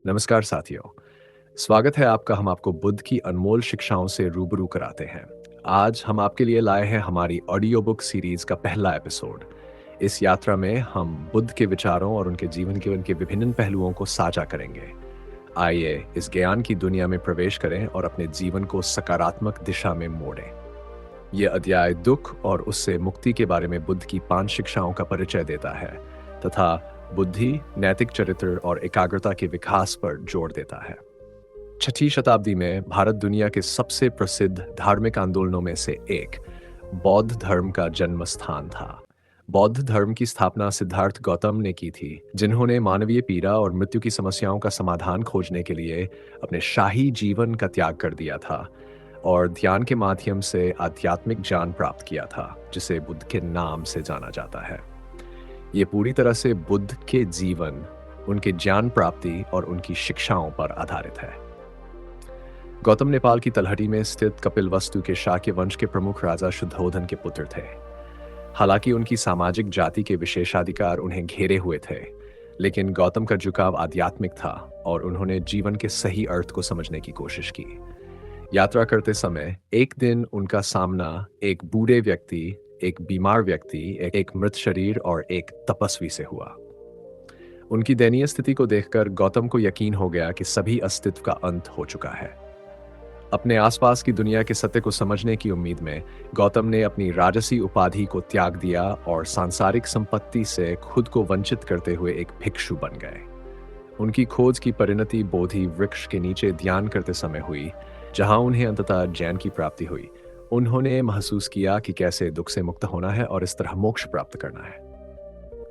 नमस्कार साथियों। स्वागत है आपका। हम आपको बुद्ध की अनमोल शिक्षाओं से रूबरू कराते हैं। आज हम आपके लिए लाए हैं हमारी ऑडियो बुक सीरीज का पहला एपिसोड। इस यात्रा में हम बुद्ध के विचारों और उनके जीवन के उनके विभिन्न पहलुओं को साझा करेंगे। आइए इस ज्ञान की दुनिया में प्रवेश करें और अपने जीवन को सकारात्मक दिशा में मोड़ें। ये अध्याय दुख और उससे मुक्ति के बारे में बुद्ध की 5 शिक्षाओं का परिचय देता है तथा बुद्धि, नैतिक चरित्र और एकाग्रता के विकास पर जोर देता है। 6वीं शताब्दी में भारत दुनिया के सबसे प्रसिद्ध धार्मिक आंदोलनों में से एक बौद्ध धर्म का जन्म स्थान था। बौद्ध धर्म की स्थापना सिद्धार्थ गौतम ने की थी, जिन्होंने मानवीय पीड़ा और मृत्यु की समस्याओं का समाधान खोजने के लिए अपने शाही जीवन का त्याग कर दिया था और ध्यान के माध्यम से आध्यात्मिक ज्ञान प्राप्त किया था, जिसे बुद्ध के नाम से जाना जाता है। ये पूरी तरह से बुद्ध के जीवन, उनके ज्ञान प्राप्ति और उनकी शिक्षाओं पर आधारित है। गौतम नेपाल की तलहटी में स्थित कपिलवस्तु के शाक्य वंश के प्रमुख राजा शुद्धोधन के पुत्र थे। हालांकि उनकी सामाजिक जाति के विशेषाधिकार उन्हें घेरे हुए थे, लेकिन गौतम का झुकाव आध्यात्मिक था और उन्होंने जीवन के सही अर्थ को समझने की कोशिश की। यात्रा करते समय एक दिन उनका सामना एक बूढ़े व्यक्ति, एक बीमार व्यक्ति, एक मृत शरीर और एक तपस्वी से हुआ। उनकी दयनीय स्थिति को देखकर गौतम को यकीन हो गया कि सभी अस्तित्व का अंत हो चुका है। अपने आसपास की दुनिया के सत्य को समझने की उम्मीद में गौतम ने अपनी राजसी उपाधि को त्याग दिया और सांसारिक संपत्ति से खुद को वंचित करते हुए एक भिक्षु बन गए। उनकी खोज की परिणति बोधि वृक्ष के नीचे ध्यान करते समय हुई, जहां उन्हें अंततः ज्ञान की प्राप्ति हुई। उन्होंने महसूस किया कि कैसे दुख से मुक्त होना है और इस तरह मोक्ष प्राप्त करना है।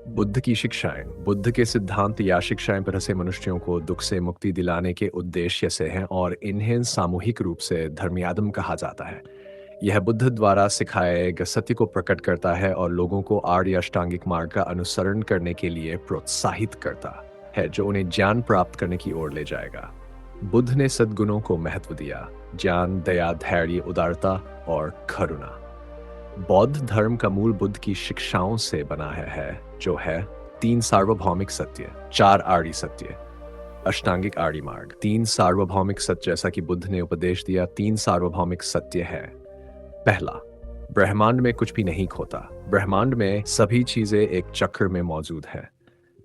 बुद्ध की शिक्षाएं, बुद्ध के सिद्धांत या शिक्षाएं पर से मनुष्यों को दुख से मुक्ति दिलाने के उद्देश्य से हैं और इन्हें सामूहिक रूप से धर्मयादम कहा जाता है। यह बुद्ध द्वारा सिखाए गए सत्य को प्रकट करता है और लोगों को आर्य अष्टांगिक मार्ग का अनुसरण करने के लिए प्रोत्साहित करता है, जो उन्हें ज्ञान प्राप्त करने की ओर ले जाएगा। बुद्ध ने सद्गुणों को महत्व दिया: ज्ञान, दया, धैर्य, उदारता और करुणा। बौद्ध धर्म का मूल बुद्ध की शिक्षाओं से बना है, जो है 3 सार्वभौमिक सत्य, 4 आर्य सत्य, अष्टांगिक आर्य मार्ग। 3 सार्वभौमिक सत्य, जैसा कि बुद्ध ने उपदेश दिया, 3 सार्वभौमिक सत्य है। पहला, ब्रह्मांड में कुछ भी नहीं खोता। ब्रह्मांड में सभी चीजें एक चक्र में मौजूद है।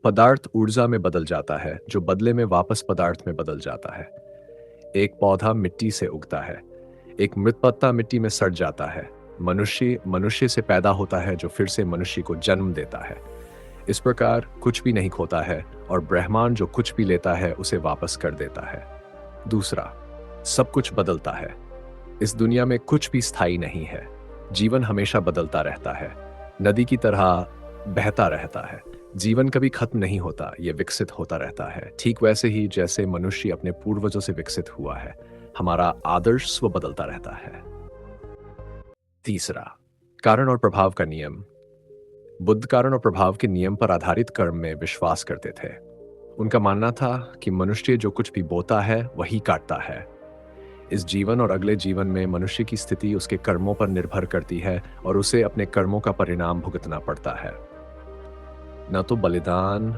पदार्थ ऊर्जा में बदल जाता है, जो बदले में वापस पदार्थ में बदल जाता है। एक पौधा मिट्टी से उगता है, एक मृत पत्ता मिट्टी में सड़ जाता है। मनुष्य मनुष्य से पैदा होता है, जो फिर से मनुष्य को जन्म देता है। इस प्रकार कुछ भी नहीं खोता है और ब्रह्मांड जो कुछ भी लेता है उसे वापस कर देता है। दूसरा, सब कुछ बदलता है। इस दुनिया में कुछ भी स्थायी नहीं है। जीवन हमेशा बदलता रहता है, नदी की तरह बहता रहता है। जीवन कभी खत्म नहीं होता, यह विकसित होता रहता है। ठीक वैसे ही जैसे मनुष्य अपने पूर्वजों से विकसित हुआ है, हमारा आदर्श स्व बदलता रहता है। तीसरा, कारण और प्रभाव का नियम। बुद्ध कारण और प्रभाव के नियम पर आधारित कर्म में विश्वास करते थे। उनका मानना था कि मनुष्य जो कुछ भी बोता है वही काटता है। इस जीवन और अगले जीवन में मनुष्य की स्थिति उसके कर्मों पर निर्भर करती है और उसे अपने कर्मों का परिणाम भुगतना पड़ता है। न तो बलिदान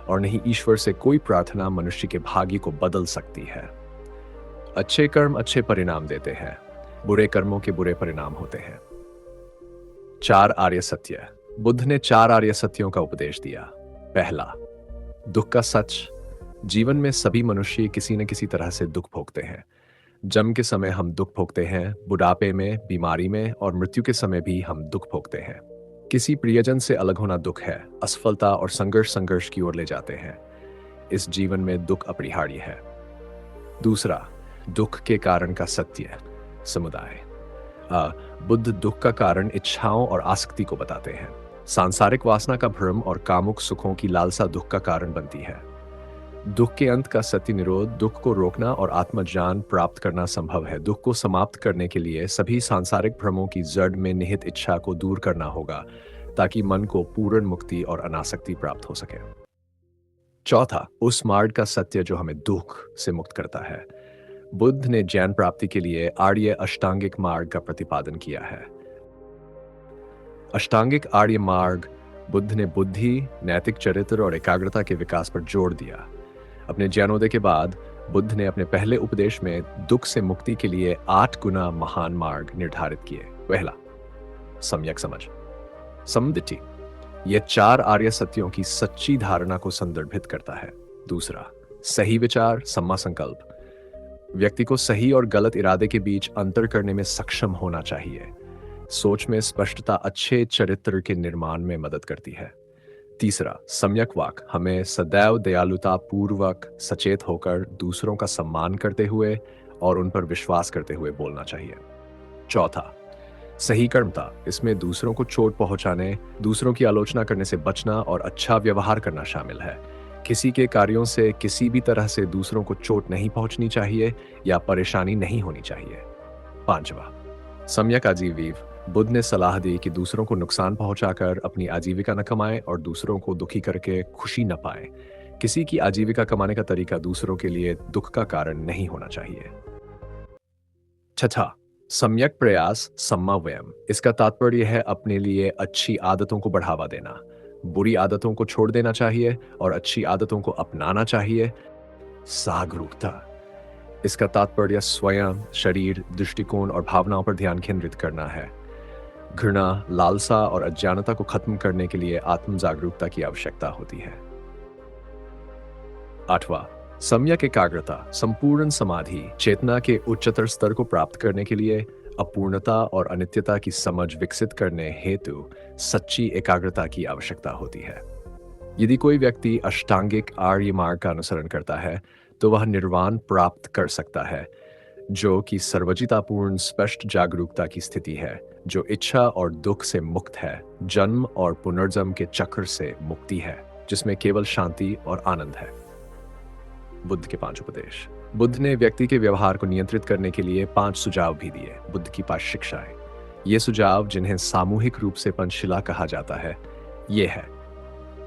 और न ही ईश्वर से कोई प्रार्थना मनुष्य के भाग्य को बदल सकती है। अच्छे कर्म अच्छे परिणाम देते हैं, बुरे कर्मों के बुरे परिणाम होते हैं। 4 आर्य सत्य। बुद्ध ने 4 आर्य सत्यों का उपदेश दिया। पहला, दुख का सच। जीवन में सभी मनुष्य किसी न किसी तरह से दुख भोगते हैं। जन्म के समय हम दुख भोगते हैं, बुढ़ापे में, बीमारी में और मृत्यु के समय भी हम दुख भोगते हैं। किसी प्रियजन से अलग होना दुख है। असफलता और संघर्ष की ओर ले जाते हैं। इस जीवन में दुख अपरिहार्य है। दूसरा, दुख के कारण का सत्य, समुदाय। बुद्ध दुख का कारण इच्छाओं और आसक्ति को बताते हैं। सांसारिक वासना का भ्रम और कामुक सुखों की लालसा दुख का कारण बनती है। दुख के अंत का सत्य निरोध, दुख को रोकना और आत्मज्ञान प्राप्त करना संभव है। दुख को समाप्त करने के लिए सभी सांसारिक भ्रमों की जड़ में निहित इच्छा को दूर करना होगा, ताकि मन को पूर्ण मुक्ति और अनासक्ति प्राप्त हो सके। चौथा, उस मार्ग का सत्य जो हमें दुख से मुक्त करता है। बुद्ध ने ज्ञान प्राप्ति के लिए आर्य अष्टांगिक मार्ग का प्रतिपादन किया है। अष्टांगिक आर्य मार्ग बुद्ध ने बुद्धि, नैतिक चरित्र और एकाग्रता के विकास पर जोर दिया। अपने ज्ञानोदय के बाद बुद्ध ने अपने पहले उपदेश में दुख से मुक्ति के लिए 8 गुना महान मार्ग निर्धारित किए। पहला, सम्यक समझ, समदिति। यह 4 आर्य सत्यों की सच्ची धारणा को संदर्भित करता है। दूसरा, सही विचार, सम्मा संकल्प। व्यक्ति को सही और गलत इरादे के बीच अंतर करने में सक्षम होना चाहिए। सोच में स्पष्टता अच्छे चरित्र के निर्माण में मदद करती है। तीसरा, सम्यक वाक। हमें सदैव दयालुता पूर्वक सचेत होकर दूसरों का सम्मान करते हुए और उन पर विश्वास करते हुए बोलना चाहिए। चौथा, सही कर्मता। इसमें दूसरों को चोट पहुंचाने, दूसरों की आलोचना करने से बचना और अच्छा व्यवहार करना शामिल है। किसी के कार्यों से किसी भी तरह से दूसरों को चोट नहीं पहुंचनी चाहिए या परेशानी नहीं होनी चाहिए। पांचवा, सम्यक आजीविक। बुद्ध ने सलाह दी कि दूसरों को नुकसान पहुंचाकर अपनी आजीविका न कमाएं और दूसरों को दुखी करके खुशी न पाएं। किसी की आजीविका कमाने का तरीका दूसरों के लिए दुख का कारण नहीं होना चाहिए। छठा, सम्यक प्रयास, सम्मा व्यम। इसका तात्पर्य है अपने लिए अच्छी आदतों को बढ़ावा देना। बुरी आदतों को छोड़ देना चाहिए और अच्छी आदतों को अपनाना चाहिए। जागरूकता, इसका तात्पर्य स्वयं, शरीर, दृष्टिकोण और भावनाओं पर ध्यान केंद्रित करना है। घृणा, लालसा और अज्ञानता को खत्म करने के लिए आत्म जागरूकता की आवश्यकता होती है। आठवां, सम्यक एकाग्रता, संपूर्ण समाधि। चेतना के उच्चतर स्तर को प्राप्त करने के लिए अपूर्णता और अनित्यता की समझ विकसित करने हेतु सच्ची एकाग्रता की आवश्यकता होती है। यदि कोई व्यक्ति अष्टांगिक आर्य मार्ग का अनुसरण करता है तो वह निर्वाण प्राप्त कर सकता है, जो कि सर्वजितापूर्ण स्पष्ट जागरूकता की स्थिति है, जो इच्छा और दुख से मुक्त है, जन्म और पुनर्जन्म के चक्र से मुक्ति है, जिसमें केवल शांति और आनंद है। बुद्ध के 5 उपदेश। बुद्ध ने व्यक्ति के व्यवहार को नियंत्रित करने के लिए 5 सुझाव भी दिए। बुद्ध की 5 शिक्षाएं। ये सुझाव, जिन्हें सामूहिक रूप से पंचशिला कहा जाता है, ये है।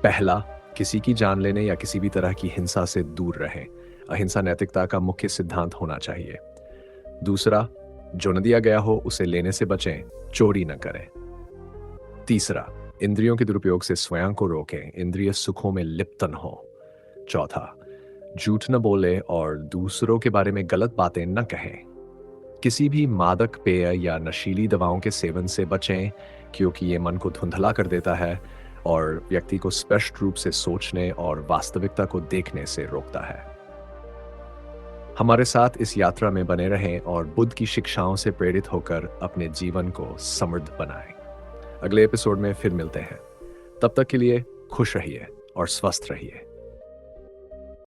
पहला, किसी की जान लेने या किसी भी तरह की हिंसा से दूर रहें। अहिंसा नैतिकता का मुख्य सिद्धांत होना चाहिए। दूसरा, जो न दिया गया हो उसे लेने से बचें, चोरी न करें। तीसरा, इंद्रियों के दुरुपयोग से स्वयं को रोकें, इंद्रिय सुखों में लिप्त न हो। चौथा, झूठ न बोले और दूसरों के बारे में गलत बातें न कहें। किसी भी मादक पेय या नशीली दवाओं के सेवन से बचें, क्योंकि ये मन को धुंधला कर देता है और व्यक्ति को स्पष्ट रूप से सोचने और वास्तविकता को देखने से रोकता है। हमारे साथ इस यात्रा में बने रहें और बुद्ध की शिक्षाओं से प्रेरित होकर अपने जीवन को समृद्ध बनाएं। अगले एपिसोड में फिर मिलते हैं। तब तक के लिए खुश रहिए और स्वस्थ रहिए।